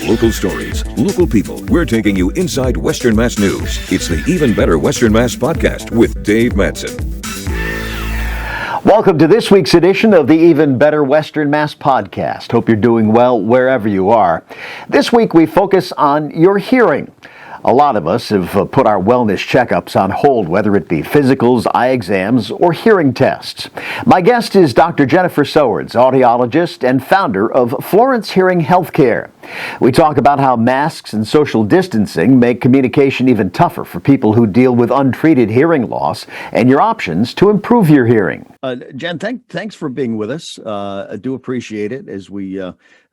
Local stories, local people. We're taking you inside Western Mass news. It's the Even Better Western Mass podcast with Dave Madsen. Welcome to this week's edition of the Even Better Western Mass podcast. Hope you're doing well wherever you are. This week we focus on your hearing. A lot of us have put our wellness checkups on hold, whether it be physicals, eye exams, or hearing tests. My guest is Dr. Jennifer Sowards, audiologist and founder of Florence Hearing Health Care. We talk about how masks and social distancing make communication even tougher for people who deal with untreated hearing loss and your options to improve your hearing. Jen, thanks for being with us. I do appreciate it as we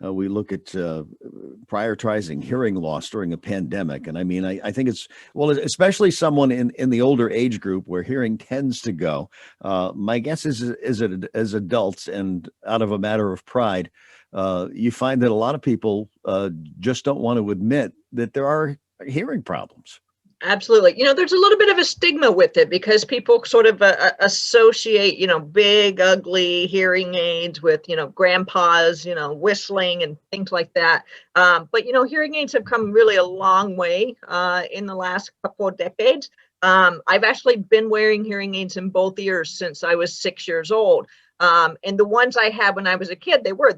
look at prioritizing hearing loss during a pandemic. And I mean, I think it's, well, especially someone in the older age group where hearing tends to go. My guess is as adults and out of a matter of pride, you find that a lot of people just don't want to admit that there are hearing problems. Absolutely. There's a little bit of a stigma with it because people sort of associate, big, ugly hearing aids with, grandpas, whistling and things like that. But hearing aids have come really a long way in the last couple of decades. I've actually been wearing hearing aids in both ears since I was 6 years old. And the ones I had when I was a kid, they were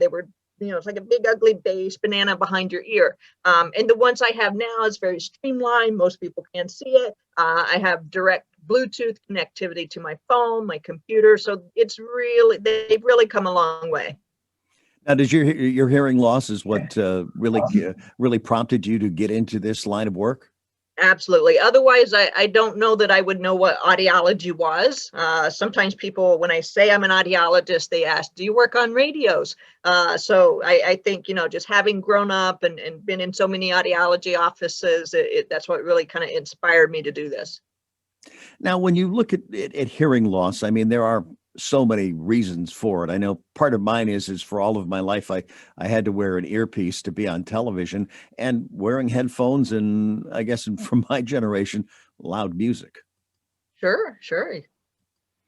it's like a big ugly beige banana behind your ear. And the ones I have now is very streamlined. Most people can't see it. I have direct Bluetooth connectivity to my phone, my computer. So they've really come a long way. Now, does your hearing loss is what really prompted you to get into this line of work? Absolutely. Otherwise, I don't know that I would know what audiology was. Sometimes people, when I say I'm an audiologist, they ask, do you work on radios? So I think, just having grown up and been in so many audiology offices, that's what really kind of inspired me to do this. Now, when you look at hearing loss, I mean, there are so many reasons for it. I know part of mine is for all of my life, I had to wear an earpiece to be on television and wearing headphones and I guess from my generation, loud music. Sure.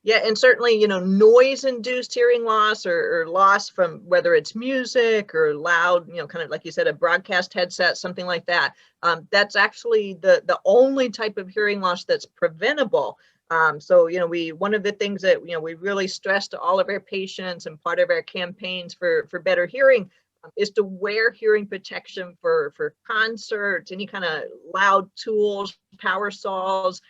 Yeah. And certainly, noise-induced hearing loss or loss from whether it's music or loud, kind of like you said, a broadcast headset, something like that. That's actually the only type of hearing loss that's preventable. So, one of the things that, we really stress to all of our patients and part of our campaigns for better hearing is to wear hearing protection for concerts, any kind of loud tools, power saws,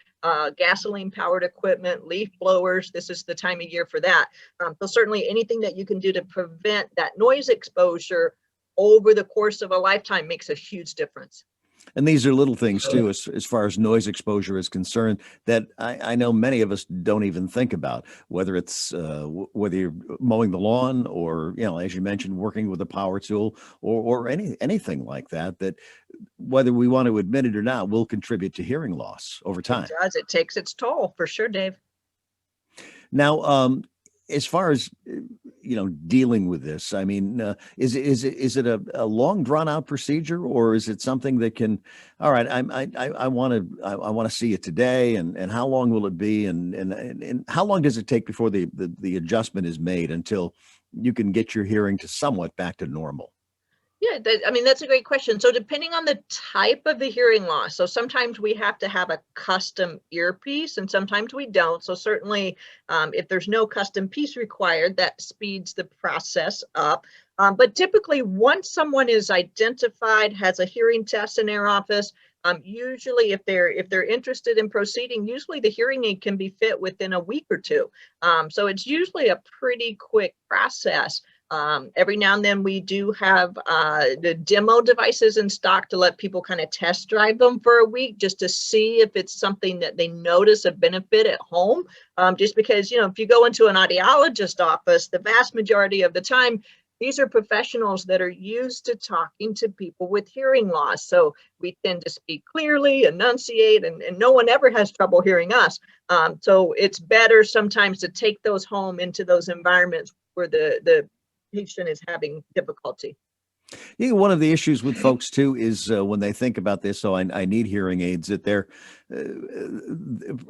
gasoline powered equipment, leaf blowers. This is the time of year for that. So certainly anything that you can do to prevent that noise exposure over the course of a lifetime makes a huge difference. And these are little things too, as far as noise exposure is concerned, that I know many of us don't even think about, whether it's whether you're mowing the lawn or, as you mentioned, working with a power tool or anything like that, that whether we want to admit it or not, will contribute to hearing loss over time. It does. It takes its toll for sure, Dave. Now, as far as dealing with this, I mean, is it a long drawn out procedure, or is it something that can? All right, I want to see it today, and how long will it be, and how long does it take before the adjustment is made until you can get your hearing to somewhat back to normal? Yeah, that's a great question. So depending on the type of the hearing loss, so sometimes we have to have a custom earpiece and sometimes we don't. So certainly if there's no custom piece required, that speeds the process up. But typically once someone is identified, has a hearing test in their office, usually if they're interested in proceeding, usually the hearing aid can be fit within a week or two. So it's usually a pretty quick process. Every now and then we do have the demo devices in stock to let people kind of test drive them for a week just to see if it's something that they notice a benefit at home. Just because, if you go into an audiologist office, the vast majority of the time, these are professionals that are used to talking to people with hearing loss. So we tend to speak clearly, enunciate, and no one ever has trouble hearing us. So it's better sometimes to take those home into those environments where the patient is having difficulty. Yeah, one of the issues with folks too is when they think about this, so I need hearing aids, that they're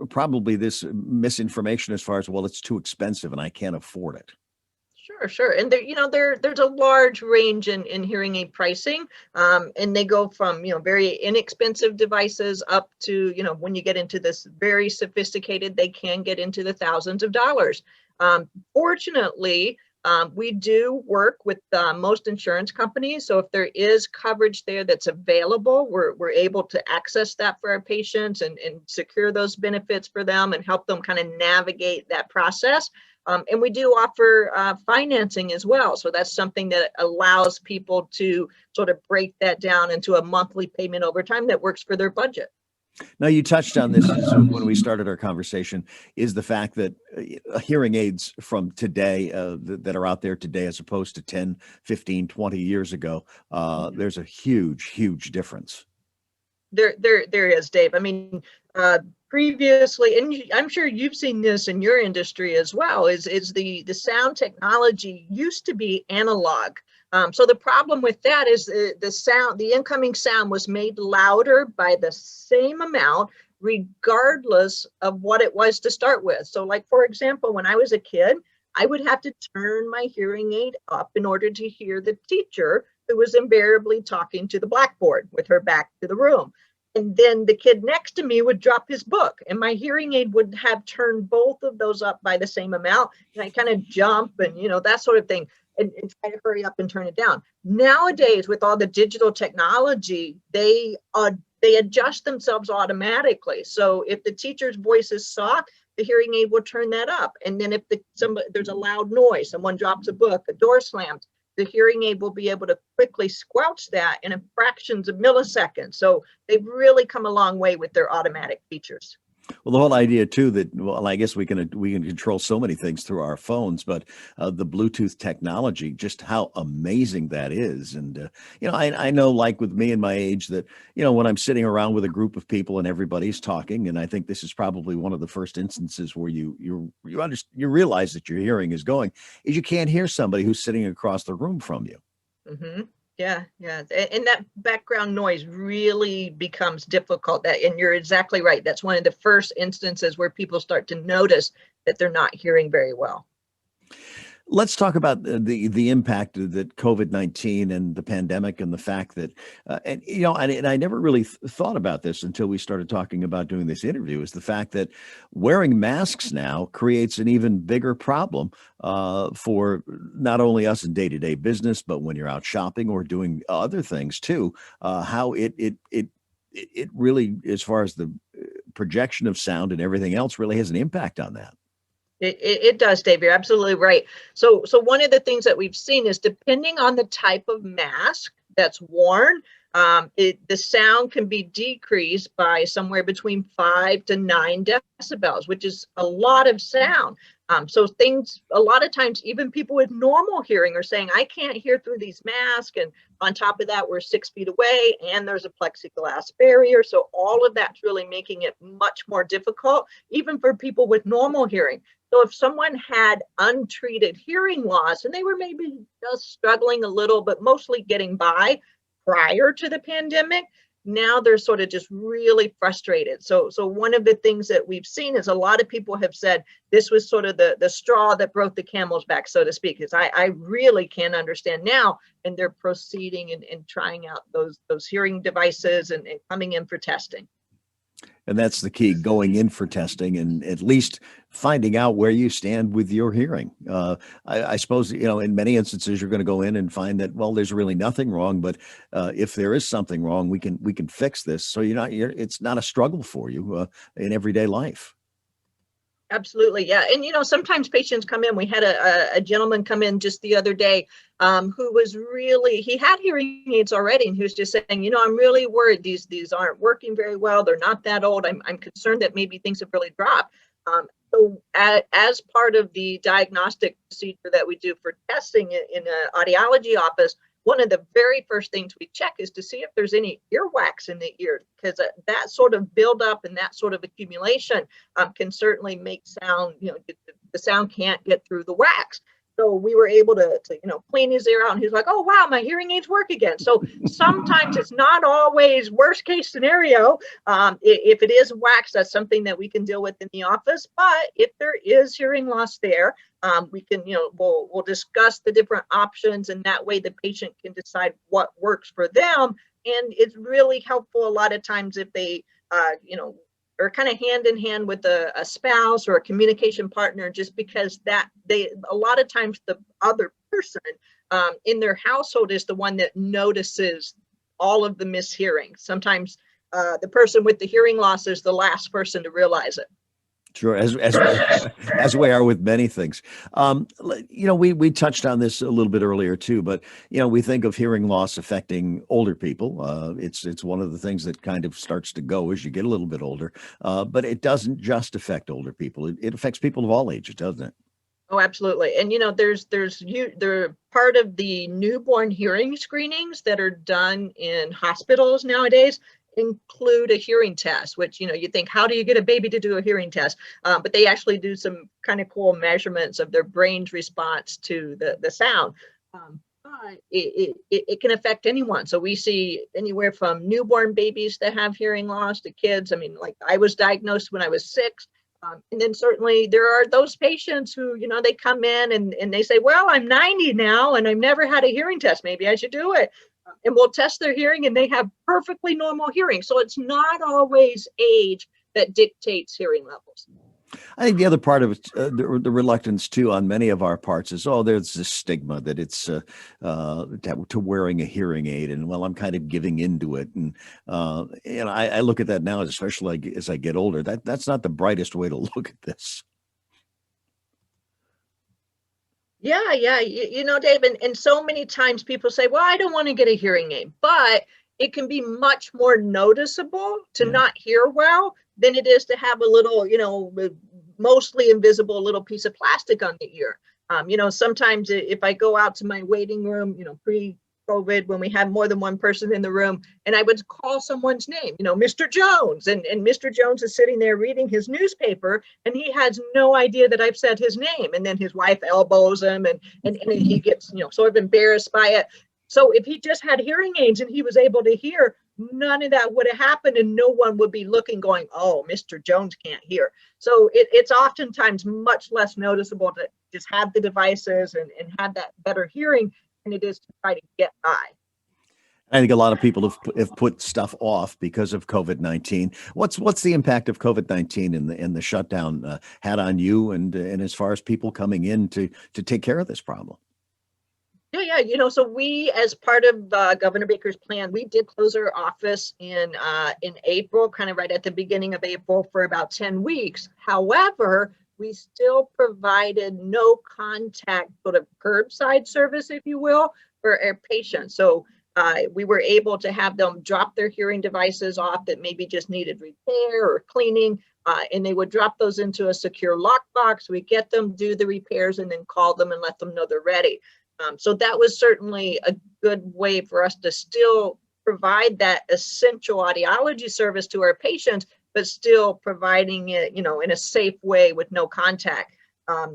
probably this misinformation as far as, well, it's too expensive and I can't afford it. Sure. And there's a large range in hearing aid pricing. And they go from, very inexpensive devices up to, when you get into this very sophisticated, they can get into the thousands of dollars. Fortunately, we do work with most insurance companies. So if there is coverage there that's available, we're able to access that for our patients and secure those benefits for them and help them kind of navigate that process. And we do offer financing as well. So that's something that allows people to sort of break that down into a monthly payment over time that works for their budget. Now, you touched on this when we started our conversation, is the fact that hearing aids from today that are out there today, as opposed to 10, 15, 20 years ago, there's a huge difference. There is, Dave. I mean, previously, and I'm sure you've seen this in your industry as well, is the sound technology used to be analog. So the problem with that is the incoming sound was made louder by the same amount, regardless of what it was to start with. So like, for example, when I was a kid, I would have to turn my hearing aid up in order to hear the teacher, who was invariably talking to the blackboard with her back to the room. And then the kid next to me would drop his book, and my hearing aid would have turned both of those up by the same amount. And I kind of jump and, that sort of thing, and try to hurry up and turn it down. Nowadays, with all the digital technology, they adjust themselves automatically. So if the teacher's voice is soft, the hearing aid will turn that up. And then if there's a loud noise, someone drops a book, a door slams, the hearing aid will be able to quickly squelch that in fractions of milliseconds. So they've really come a long way with their automatic features. Well, the whole idea too that, well, I guess we can control so many things through our phones, but the Bluetooth technology, just how amazing that is. And I know, like with me and my age, that when I'm sitting around with a group of people and everybody's talking, and I think this is probably one of the first instances where you realize that your hearing is going, is you can't hear somebody who's sitting across the room from you. Mm-hmm. Yeah. And that background noise really becomes difficult. And you're exactly right. That's one of the first instances where people start to notice that they're not hearing very well. Let's talk about the impact that COVID-19 and the pandemic, and the fact that, and I never really thought about this until we started talking about doing this interview, is the fact that wearing masks now creates an even bigger problem for not only us in day-to-day business, but when you're out shopping or doing other things too, how it really, as far as the projection of sound and everything else, really has an impact on that. It does, Dave. You're absolutely right. So one of the things that we've seen is, depending on the type of mask that's worn, the sound can be decreased by somewhere between 5 to 9 decibels, which is a lot of sound. So a lot of times, even people with normal hearing are saying, I can't hear through these masks. And on top of that, we're 6 feet away and there's a plexiglass barrier. So all of that's really making it much more difficult, even for people with normal hearing. So if someone had untreated hearing loss and they were maybe just struggling a little, but mostly getting by prior to the pandemic, now they're sort of just really frustrated. So one of the things that we've seen is a lot of people have said this was sort of the straw that broke the camel's back, so to speak, is I really can't understand now. And they're proceeding and trying out those hearing devices and coming in for testing. And that's the key, going in for testing and at least finding out where you stand with your hearing. I suppose, in many instances, you're going to go in and find that, well, there's really nothing wrong. But if there is something wrong, we can fix this. So it's not a struggle for you in everyday life. Absolutely. Yeah. And, sometimes patients come in. We had a gentleman come in just the other day who was he had hearing aids already. And he was just saying, I'm really worried. These aren't working very well. They're not that old. I'm concerned that maybe things have really dropped. So as part of the diagnostic procedure that we do for testing in an audiology office, one of the very first things we check is to see if there's any earwax in the ear, because that sort of buildup and that sort of accumulation can certainly make sound, the sound can't get through the wax. So we were able to clean his ear out, and he's like, oh, wow, my hearing aids work again. So sometimes it's not always worst case scenario. If it is wax, that's something that we can deal with in the office. But if there is hearing loss there, we can, we'll discuss the different options, and that way the patient can decide what works for them. And it's really helpful a lot of times if they, are kind of hand in hand with a spouse or a communication partner, just because a lot of times the other person in their household is the one that notices all of the mishearing. Sometimes the person with the hearing loss is the last person to realize it. Sure, as we are with many things. We touched on this a little bit earlier too, but we think of hearing loss affecting older people. It's one of the things that kind of starts to go as you get a little bit older. But it doesn't just affect older people; it affects people of all ages, doesn't it? Oh, absolutely. And they're part of the newborn hearing screenings that are done in hospitals nowadays include a hearing test, which, you think, how do you get a baby to do a hearing test? But they actually do some kind of cool measurements of their brain's response to the sound. But it can affect anyone. So we see anywhere from newborn babies that have hearing loss to kids. I mean, like I was diagnosed when I was 6. And then certainly there are those patients who, they come in and they say, well, I'm 90 now and I've never had a hearing test. Maybe I should do it. And we'll test their hearing and they have perfectly normal hearing. So it's not always age that dictates hearing levels. I think the other part of it, the reluctance too, on many of our parts is, there's this stigma that it's to wearing a hearing aid, and well, I'm kind of giving into it, and I look at that now, especially as I get older. That's not the brightest way to look at this. Yeah, Dave, and so many times people say, well, I don't want to get a hearing aid, but it can be much more noticeable to not hear well than it is to have a little, mostly invisible little piece of plastic on the ear. Sometimes if I go out to my waiting room, pre-COVID, when we had more than one person in the room, and I would call someone's name, Mr. Jones, and Mr. Jones is sitting there reading his newspaper, and he has no idea that I've said his name. And then his wife elbows him, and he gets, sort of embarrassed by it. So if he just had hearing aids and he was able to hear, none of that would have happened, and no one would be looking going, oh, Mr. Jones can't hear. So it's oftentimes much less noticeable to just have the devices and have that better hearing than it is to try to get by. I think a lot of people have put stuff off because of COVID-19. What's the impact of COVID-19 and the shutdown had on you and as far as people coming in to take care of this problem? Yeah. So we, as part of Governor Baker's plan, we did close our office in April, kind of right at the beginning of April, for about 10 weeks. However, we still provided no contact sort of curbside service, if you will, for our patients. So we were able to have them drop their hearing devices off that maybe just needed repair or cleaning, and they would drop those into a secure lockbox. We get them, do the repairs, and then call them and let them know they're ready. So that was certainly a good way for us to still provide that essential audiology service to our patients, but still providing it, in a safe way with no contact.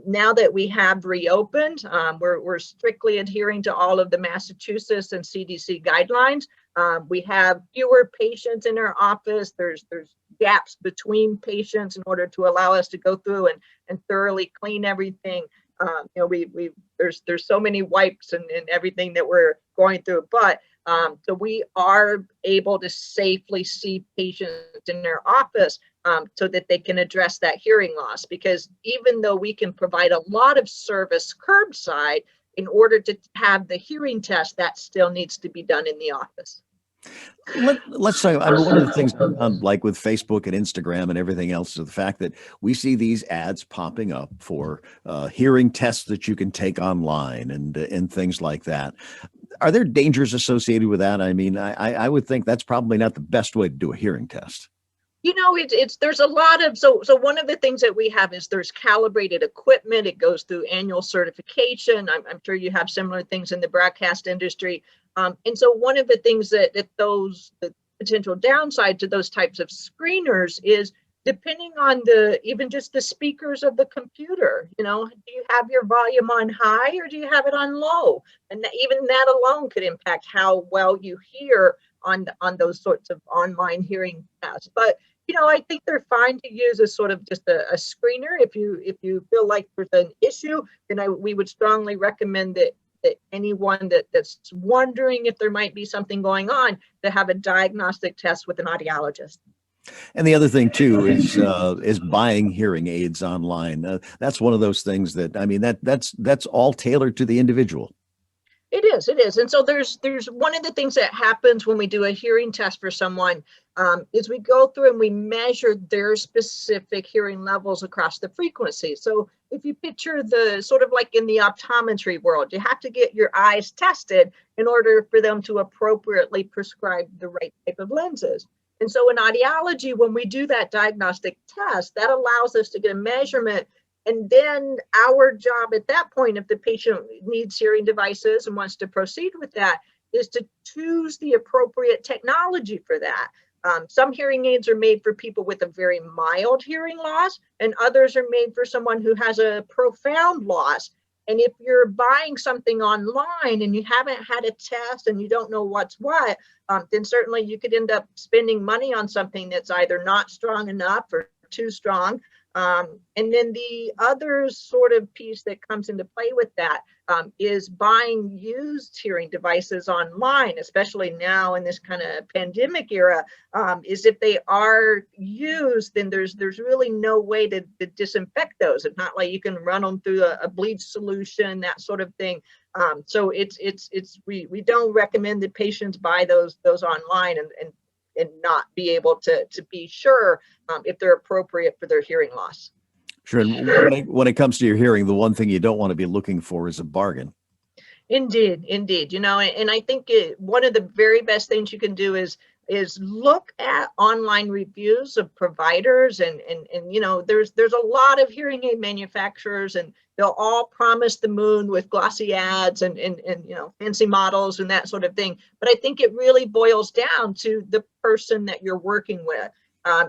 Now that we have reopened, we're strictly adhering to all of the Massachusetts and CDC guidelines. We have fewer patients in our office. There's gaps between patients in order to allow us to go through and thoroughly clean everything. There's so many wipes and everything that we're going through, but so we are able to safely see patients in their office so that they can address that hearing loss. Because even though we can provide a lot of service curbside, in order to have the hearing test, that still needs to be done in the office. Let's say, one of the things like with Facebook and Instagram and everything else is the fact that we see these ads popping up for hearing tests that you can take online and things like that. Are there dangers associated with that? I mean, I would think that's probably not the best way to do a hearing test. There's a lot of, so one of the things that we have is there's calibrated equipment. It goes through annual certification. I'm sure you have similar things in the broadcast industry. And so one of the things the potential downside to those types of screeners is depending on even just the speakers of the computer, do you have your volume on high or do you have it on low? And even that alone could impact how well you hear on those sorts of online hearing tests. But I think they're fine to use as sort of just a screener. If you feel like there's an issue, then we would strongly recommend that anyone that's wondering if there might be something going on, to have a diagnostic test with an audiologist. And the other thing too is buying hearing aids online. That's one of those things that, I mean, that's all tailored to the individual. It is. And so there's one of the things that happens when we do a hearing test for someone, is we go through and we measure their specific hearing levels across the frequency. So if you picture the sort of like in the optometry world, you have to get your eyes tested in order for them to appropriately prescribe the right type of lenses. And so in audiology, when we do that diagnostic test, that allows us to get a measurement. And then our job at that point, if the patient needs hearing devices and wants to proceed with that, is to choose the appropriate technology for that. Some hearing aids are made for people with a very mild hearing loss, and others are made for someone who has a profound loss. And if you're buying something online and you haven't had a test and you don't know what's what, then certainly you could end up spending money on something that's either not strong enough or too strong. And then the other sort of piece that comes into play with that is buying used hearing devices online, especially now in this kind of pandemic era, is if they are used, then there's really no way to disinfect those. It's not like you can run them through a bleach solution, that sort of thing. So we don't recommend that patients buy those online and not be able to be sure if they're appropriate for their hearing loss. Sure. And when it comes to your hearing, the one thing you don't want to be looking for is a bargain. Indeed. And I think one of the very best things you can do is look at online reviews of providers, and there's a lot of hearing aid manufacturers, and they'll all promise the moon with glossy ads and fancy models and that sort of thing. But I think it really boils down to the person that you're working with.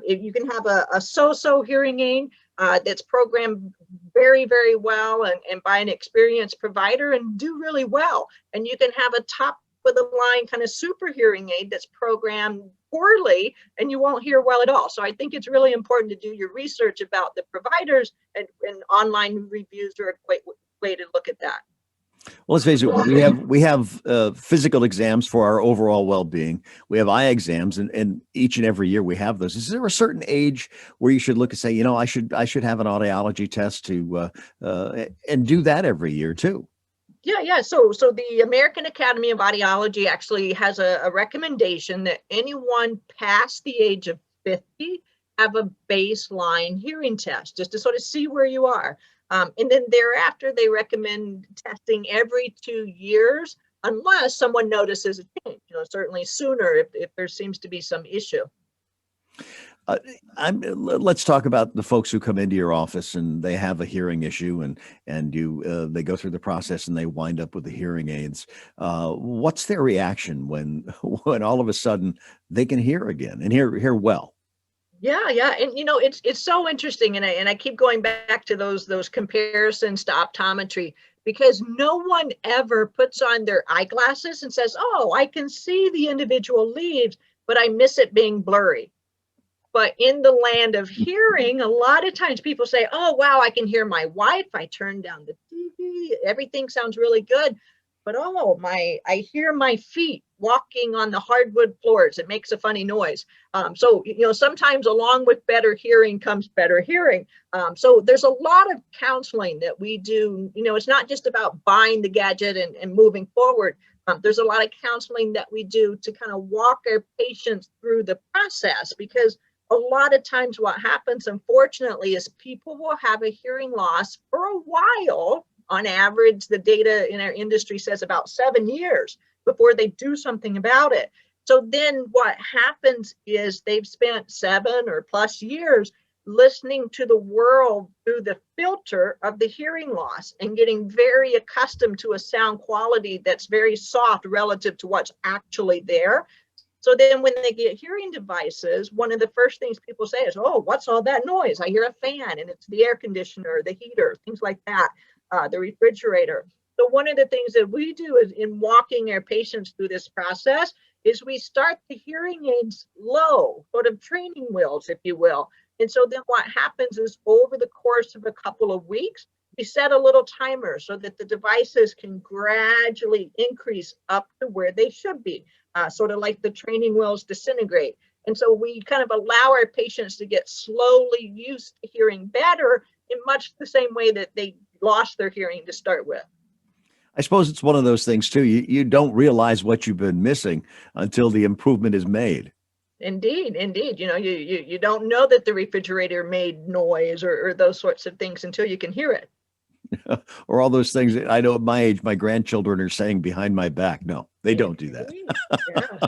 If you can have a so-so hearing aid that's programmed very, very well and by an experienced provider and do really well, and you can have a top of the line kind of super hearing aid that's programmed poorly and you won't hear well at all. So I think it's really important to do your research about the providers, and online reviews are a great way to look at that. Well, let's face it, we have physical exams for our overall well-being. We have eye exams, and each and every year we have those. Is there a certain age where you should look and say, I should have an audiology test to and do that every year too? Yeah. So the American Academy of Audiology actually has a recommendation that anyone past the age of 50 have a baseline hearing test, just to sort of see where you are. And then thereafter, they recommend testing every 2 years, unless someone notices a change, certainly sooner if there seems to be some issue. Let's talk about the folks who come into your office and they have a hearing issue, and they go through the process and they wind up with the hearing aids. What's their reaction when all of a sudden they can hear again and hear well? Yeah. And it's so interesting. And I keep going back to those comparisons to optometry, because no one ever puts on their eyeglasses and says, oh, I can see the individual leaves, but I miss it being blurry. But in the land of hearing, a lot of times people say, oh, wow, I can hear my wife. I turned down the TV. Everything sounds really good. But I hear my feet walking on the hardwood floors. It makes a funny noise. So sometimes along with better hearing comes better hearing. So there's a lot of counseling that we do. It's not just about buying the gadget and moving forward. There's a lot of counseling that we do to kind of walk our patients through the process, because a lot of times what happens, unfortunately, is people will have a hearing loss for a while. On average, the data in our industry says about 7 years before they do something about it. So then what happens is they've spent 7 or plus years listening to the world through the filter of the hearing loss and getting very accustomed to a sound quality that's very soft relative to what's actually there. So then when they get hearing devices, one of the first things people say is, oh, what's all that noise? I hear a fan, and it's the air conditioner, the heater, things like that, the refrigerator. So one of the things that we do is in walking our patients through this process is we start the hearing aids low, sort of training wheels, if you will. And so then what happens is over the course of a couple of weeks, we set a little timer so that the devices can gradually increase up to where they should be, sort of like the training wheels disintegrate. And so we kind of allow our patients to get slowly used to hearing better in much the same way that they lost their hearing to start with. I suppose it's one of those things too. You don't realize what you've been missing until the improvement is made. Indeed, indeed. You don't know that the refrigerator made noise or those sorts of things until you can hear it. Or all those things that I know at my age, my grandchildren are saying behind my back. No, they don't do that.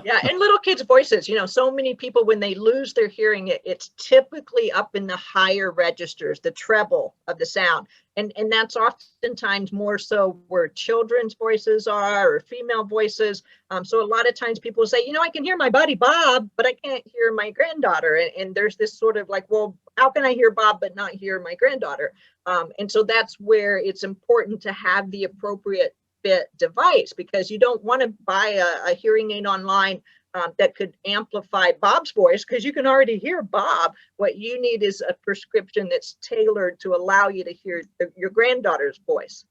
Yeah. And little kids' voices, so many people, when they lose their hearing, it's typically up in the higher registers, the treble of the sound. And that's oftentimes more so where children's voices are or female voices. So a lot of times people say, I can hear my buddy Bob, but I can't hear my granddaughter. And there's this sort of like, well, how can I hear Bob but not hear my granddaughter? And so that's where it's important to have the appropriate fit device, because you don't want to buy a hearing aid online that could amplify Bob's voice, because you can already hear Bob. What you need is a prescription that's tailored to allow you to hear your granddaughter's voice.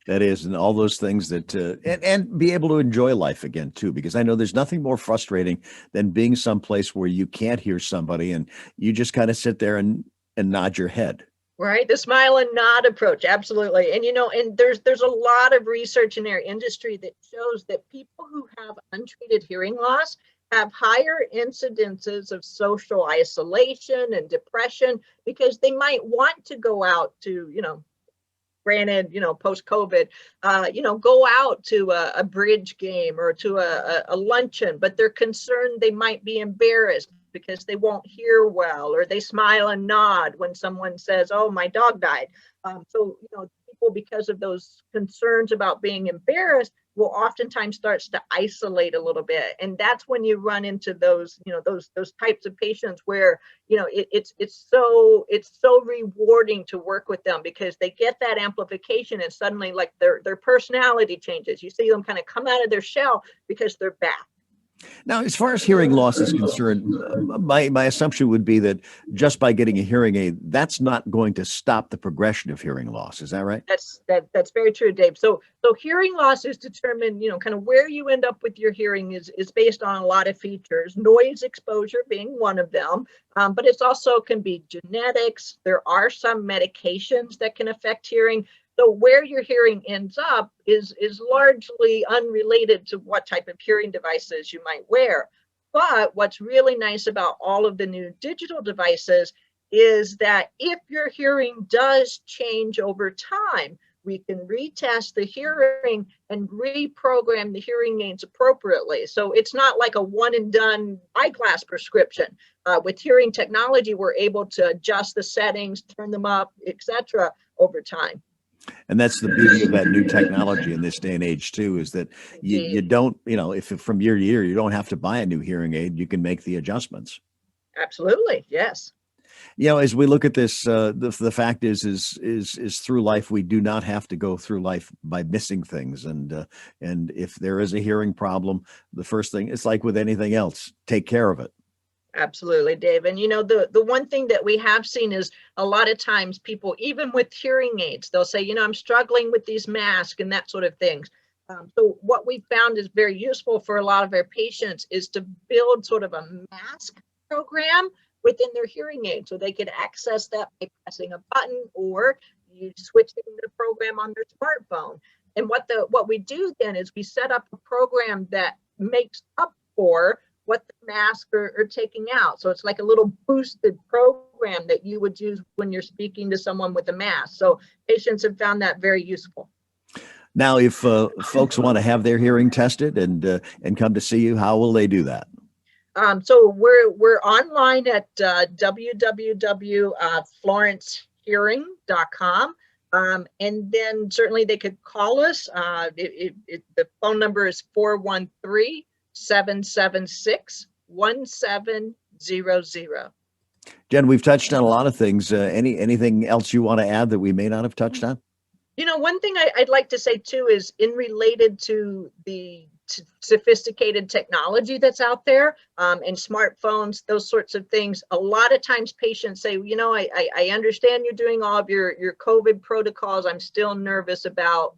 That is, and all those things that, and be able to enjoy life again too, because I know there's nothing more frustrating than being someplace where you can't hear somebody and you just kind of sit there and nod your head. Right, the smile and nod approach, absolutely. And and there's a lot of research in our industry that shows that people who have untreated hearing loss have higher incidences of social isolation and depression, because they might want to go out to, granted, post-COVID, go out to a bridge game or to a luncheon, but they're concerned they might be embarrassed because they won't hear well, or they smile and nod when someone says, oh, my dog died. So people, because of those concerns about being embarrassed, will oftentimes starts to isolate a little bit. And that's when you run into those, those types of patients where, it's so rewarding to work with them, because they get that amplification and suddenly like their personality changes. You see them kind of come out of their shell because they're back. Now, as far as hearing loss is concerned, my assumption would be that just by getting a hearing aid, that's not going to stop the progression of hearing loss. Is that right? That's very true, Dave. So hearing loss is determined, kind of where you end up with your hearing is based on a lot of features, noise exposure being one of them. But it's also can be genetics. There are some medications that can affect hearing. So where your hearing ends up is largely unrelated to what type of hearing devices you might wear. But what's really nice about all of the new digital devices is that if your hearing does change over time, we can retest the hearing and reprogram the hearing aids appropriately. So it's not like a one and done eyeglass prescription. With hearing technology, we're able to adjust the settings, turn them up, etc. over time. And that's the beauty of that new technology in this day and age too, is that you don't, if from year to year, you don't have to buy a new hearing aid, you can make the adjustments. Absolutely. Yes. As we look at this, the fact is through life, we do not have to go through life by missing things. And if there is a hearing problem, the first thing, it's like with anything else, take care of it. Absolutely, Dave. And the one thing that we have seen is a lot of times people, even with hearing aids, they'll say, I'm struggling with these masks and that sort of things. So what we found is very useful for a lot of our patients is to build sort of a mask program within their hearing aid, so they could access that by pressing a button, or you switch the program on their smartphone. And what we do then is we set up a program that makes up for what the masks are taking out. So it's like a little boosted program that you would use when you're speaking to someone with a mask. So patients have found that very useful. Now, if folks want to have their hearing tested and come to see you, how will they do that? So we're online at www.florencehearing.com. And then certainly they could call us. The phone number is 413 877-776-1700. Jen, we've touched on a lot of things. Anything else you want to add that we may not have touched on? One thing I'd like to say too is in related to the sophisticated technology that's out there, and smartphones, those sorts of things. A lot of times patients say, I understand you're doing all of your COVID protocols. I'm still nervous about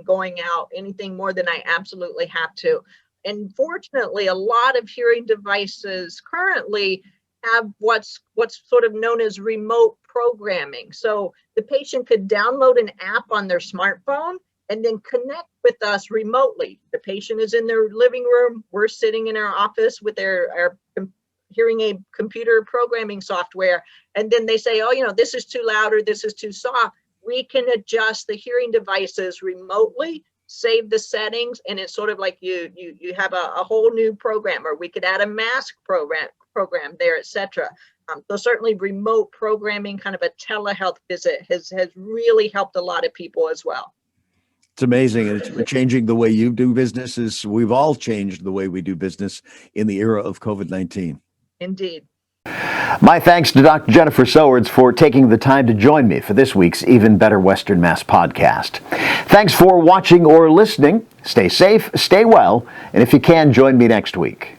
going out, anything more than I absolutely have to. And fortunately, a lot of hearing devices currently have what's sort of known as remote programming. So the patient could download an app on their smartphone and then connect with us remotely. The patient is in their living room. We're sitting in our office with our hearing aid computer programming software. And then they say, this is too loud or this is too soft. We can adjust the hearing devices remotely, save the settings, and it's sort of like you have a whole new program, or we could add a mask program there, etc. So certainly remote programming, kind of a telehealth visit has really helped a lot of people as well. It's amazing, and it's changing the way you do business. We've all changed the way we do business in the era of COVID-19. Indeed. My thanks to Dr. Jennifer Sowards for taking the time to join me for this week's Even Better Western Mass podcast. Thanks for watching or listening. Stay safe, stay well, and if you can, join me next week.